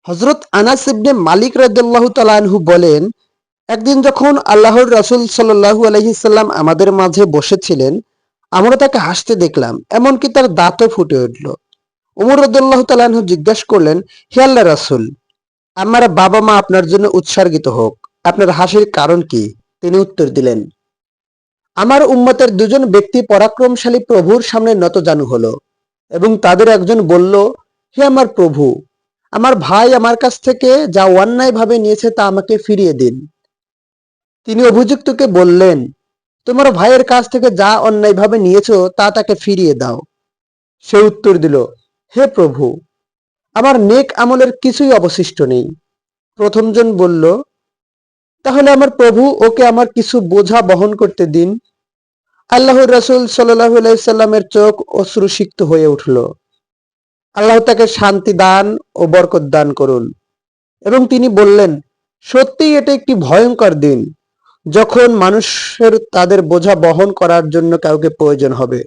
হযরত আনাস ইবনে মালিক রাদিয়াল্লাহু তাআলা আনহু বলেন, একদিন যখন আল্লাহর রাসূল সাল্লাল্লাহু আলাইহি সাল্লাম আমাদের মাঝে বসেছিলেন, আমরা তাকে হাসতে দেখলাম, এমনকি তার দাঁতও ফুটে উঠল। ওমর রাদিয়াল্লাহু তাআলা আনহু জিজ্ঞাসা করলেন, হে আল্লাহর রাসূল, আমার বাবা-মা আপনার জন্য উৎসর্গিত হোক। আপনার হাসির কারণ কি? তিনি উত্তর দিলেন, আমার উম্মতের দুজন ব্যক্তি পরাক্রমশালী প্রভুর সামনে নতজানু হলো এবং তাদের একজন বলল, হে আমার প্রভু, আমার ভাই আমার কাছ থেকে যা অন্যায়ভাবে নিয়েছে তা আমাকে ফিরিয়ে দিন। তিনি অভিযুক্তকে বললেন, তোমার ভাইয়ের কাছ থেকে যা অন্যায়ভাবে নিয়েছো তা তাকে ফিরিয়ে দাও। সে উত্তর দিল, হে প্রভু, আমার নেক আমলের কিছুই অবশিষ্ট নেই। প্রথমজন বলল, তাহলে আমার প্রভু ওকে আমার কিছু বোঝা বহন করতে দিন। আল্লাহর রাসূল সাল্লাল্লাহু আলাইহি সাল্লামের চোখ অশ্রুসিক্ত হয়ে উঠল। আল্লাহ তাকে শান্তি দান ও বরকত দান করুন। এবং তিনি বললেন, সত্যিই এটা একটি ভয়ঙ্কর দিন, যখন মানুষের তাদের বোঝা বহন করার জন্য কাউকে প্রয়োজন হবে।